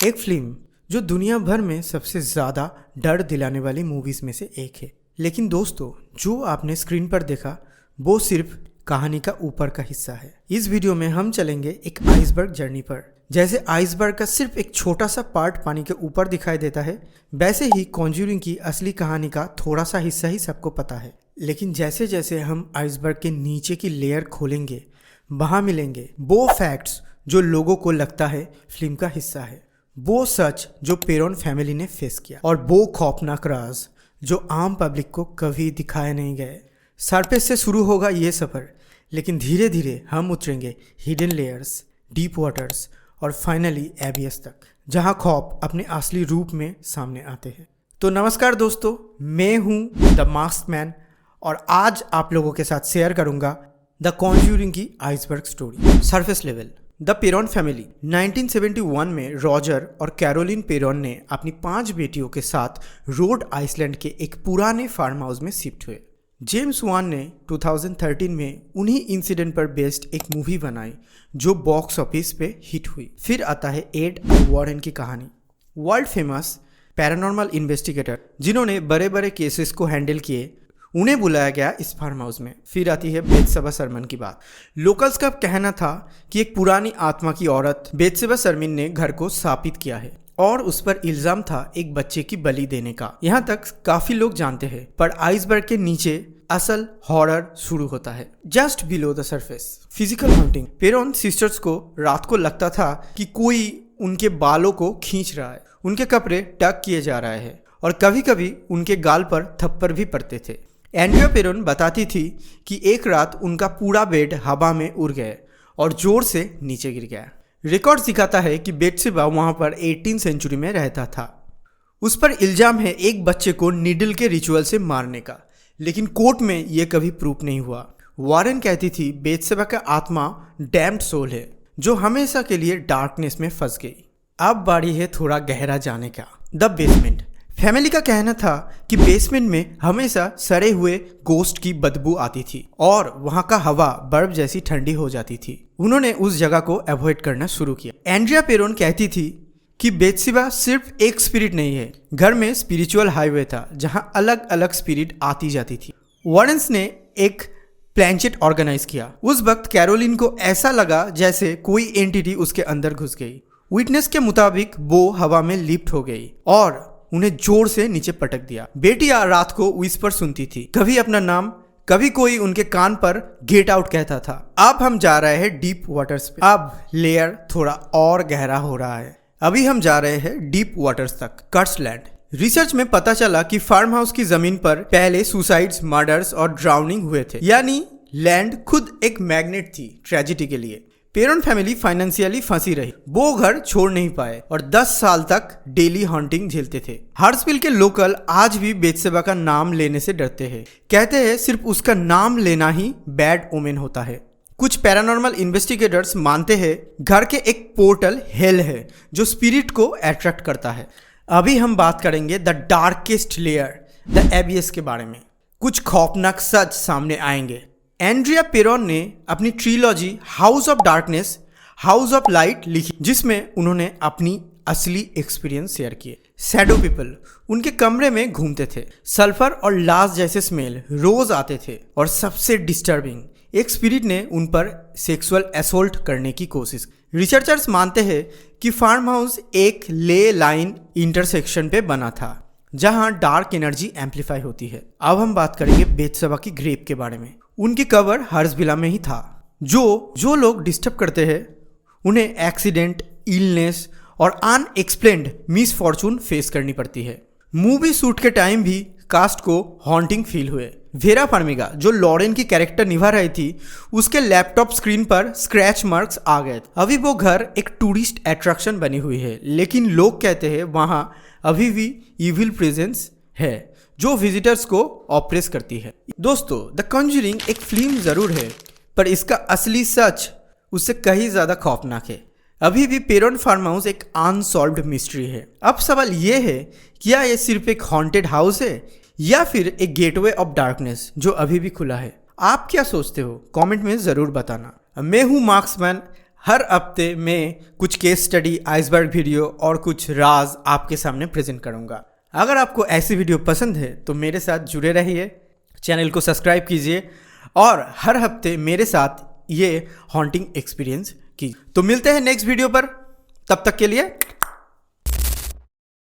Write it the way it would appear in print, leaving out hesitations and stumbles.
एक फिल्म जो दुनिया भर में सबसे ज़्यादा डर दिलाने वाली मूवीज़ में से एक है। लेकिन दोस्तों, जो आपने स्क्रीन पर देखा वो सिर्फ कहानी का ऊपर का हिस्सा है। इस वीडियो में हम चलेंगे एक आइसबर्ग जर्नी पर। जैसे आइसबर्ग का सिर्फ एक छोटा सा पार्ट पानी के ऊपर दिखाई देता है, वैसे ही कॉन्ज्यूरिंग की असली कहानी का थोड़ा सा हिस्सा ही सबको पता है। लेकिन जैसे जैसे हम आइसबर्ग के नीचे की लेयर खोलेंगे, वहाँ मिलेंगे वो फैक्ट्स जो लोगों को लगता है फिल्म का हिस्सा है, वो सच जो पेरोन फैमिली ने फेस किया, और वो खौफनाक राज जो आम पब्लिक को कभी दिखाए नहीं गए। सरफेस से शुरू होगा ये सफ़र, लेकिन धीरे धीरे हम उतरेंगे हिडन लेयर्स, डीप वाटर्स और फाइनली एबियस तक, जहाँ खौफ अपने असली रूप में सामने आते हैं। तो नमस्कार दोस्तों, मैं हूँ द मास्क मैन और आज आप लोगों के साथ शेयर करूँगा द कॉन्ज्यूरिंग की iceberg story. Surface level. The पेरोन family 1971 में रॉजर और कैरोलिन पेरोन ने अपनी 5 बेटियों के साथ रोड आइसलैंड के एक पुराने फार्म हाउस में शिफ्ट हुए। जेम्स वान ने 2013 में उन्हीं इंसिडेंट पर बेस्ड एक मूवी बनाई जो बॉक्स ऑफिस पे हिट हुई। फिर आता है एड वॉरेन की कहानी, वर्ल्ड फेमस पैरानॉर्मल इन्वेस्टिगेटर जिन्होंने बड़े बड़े केसेस को हैंडल किए, उन्हें बुलाया गया इस फार्म हाउस में। फिर आती है बेत्शेबा सरमन की बात। लोकल्स का कहना था कि एक पुरानी आत्मा की औरत बेत्शेबा सरमन ने घर को शापित किया है और उस पर इल्जाम था एक बच्चे की बलि देने का। यहाँ तक काफी लोग जानते हैं, पर आइसबर्ग के नीचे असल हॉरर शुरू होता है। Just below the surface, physical haunting. पेरोन sisters को रात को लगता था कि कोई उनके बालों को खींच रहा है, उनके कपड़े टक किए जा रहे हैं और कभी कभी उनके गाल पर थप्पड़ भी पड़ते थे। एंड्रिया पेरोन बताती थी कि एक रात उनका पूरा बेड हवा में उड़ गया और जोर से नीचे गिर गया। रिकॉर्ड दिखाता है कि बेत्शेबा वहां पर 18वीं सेंचुरी में रहता था। उस पर इल्जाम है एक बच्चे को नीडल के रिचुअल से मारने का, लेकिन कोर्ट में यह कभी प्रूफ नहीं हुआ। वॉरेन कहती थी बेत्शेबा का आत्मा डैम्ड सोल है जो हमेशा के लिए डार्कनेस में फंस गई। अब बारी है थोड़ा गहरा जाने का। The basement. फैमिली का कहना था कि बेसमेंट में हमेशा सड़े हुए गोस्ट की बदबू आती थी और वहां का हवा बर्फ जैसी ठंडी हो जाती थी। उन्होंने उस जगह को अवॉइड करना शुरू किया। एंड्रिया पेरोन कहती थी कि बेत्शेबा सिर्फ एक स्पिरिट नहीं है, घर में स्पिरिचुअल हाईवे था जहां अलग अलग स्पिरिट आती जाती थी। वॉरेन्स ने एक प्लैंचेट ऑर्गेनाइज किया। उस वक्त कैरोलिन को ऐसा लगा जैसे कोई एंटिटी उसके अंदर घुस गई। विटनेस के मुताबिक वो हवा में लिफ्ट हो गई और उन्हें जोर से नीचे पटक दिया। बेटियां रात को विस्पर सुनती थी, कभी अपना नाम, कभी कोई उनके कान पर गेट आउट कहता था। अब हम जा रहे हैं डीप वाटर्स पे। अब लेयर थोड़ा और गहरा हो रहा है। अभी हम जा रहे हैं डीप वाटर्स तक, कर्स लैंड। रिसर्च में पता चला कि फार्म हाउस की जमीन पर पहले सुसाइड्स, मर्डर्स और ड्राउनिंग हुए थे, यानी लैंड खुद एक मैग्नेट थी ट्रेजेडी के लिए। पेरोन फैमिली फाइनेंशियली फंसी रही, वो घर छोड़ नहीं पाए और 10 साल तक डेली हॉन्टिंग झेलते थे। हर्ट्सविल के लोकल आज भी बेत्शेबा का नाम लेने से डरते हैं। कहते हैं सिर्फ उसका नाम लेना ही बैड ओमेन होता है। कुछ पैरानॉर्मल इन्वेस्टिगेटर्स मानते हैं घर के एक पोर्टल हेल है जो स्पिरिट को अट्रैक्ट करता है। अभी हम बात करेंगे द डार्केस्ट लेयर, द एबियस के बारे में। कुछ खौफनाक सच सामने आएंगे। एंड्रिया पेरोन ने अपनी trilogy house of darkness, house of light लिखी, जिसमें उन्होंने अपनी असली एक्सपीरियंस शेयर किए। शैडो पीपल उनके कमरे में घूमते थे, सल्फर और लाश जैसे स्मेल रोज आते थे और सबसे डिस्टर्बिंग, एक स्पिरिट ने उन पर सेक्सुअल असोल्ट करने की कोशिश। रिसर्चर्स मानते हैं कि फार्म हाउस एक ले लाइन इंटरसेक्शन पे बना था जहां डार्क एनर्जी एम्पलीफाई होती है। अब हम बात करेंगे बेत्शेबा की ग्रेव के बारे में। उनकी कबर हर्ट्सविल में ही था। जो लोग डिस्टर्ब करते हैं उन्हें एक्सीडेंट, इलनेस और अनएक्सप्लेन्ड मिसफॉर्चून फेस करनी पड़ती है। मूवी शूट के टाइम भी कास्ट को हॉन्टिंग फील हुए। वेरा फार्मिगा जो लॉरेन की कैरेक्टर निभा रही थी, उसके लैपटॉप स्क्रीन पर स्क्रैच मार्क्स आ गए। अभी वो घर एक टूरिस्ट अट्रैक्शन बनी हुई है, लेकिन लोग कहते हैं वहां अभी भी इविल प्रेजेंस है जो विजिटर्स को ऑप्रेस करती है। दोस्तों, द कॉन्ज्यूरिंग एक फिल्म जरूर है, पर इसका असली सच उससे कहीं ज्यादा खौफनाक है। अभी भी पेरोन फार्म हाउस एक अनसॉल्व्ड मिस्ट्री है। अब सवाल ये है, क्या ये सिर्फ एक हॉन्टेड हाउस है या फिर एक गेटवे ऑफ डार्कनेस जो अभी भी खुला है? आप क्या सोचते हो? कमेंट में जरूर बताना। मैं हूं मार्क्समैन, हर हफ्ते मैं कुछ केस स्टडी, आइसबर्ग वीडियो और कुछ राज आपके सामने प्रेजेंट करूंगा। अगर आपको ऐसी वीडियो पसंद है तो मेरे साथ जुड़े रहिए, चैनल को सब्सक्राइब कीजिए और हर हफ्ते मेरे साथ ये हॉन्टिंग एक्सपीरियंस कीजिए। तो मिलते हैं नेक्स्ट वीडियो पर, तब तक के लिए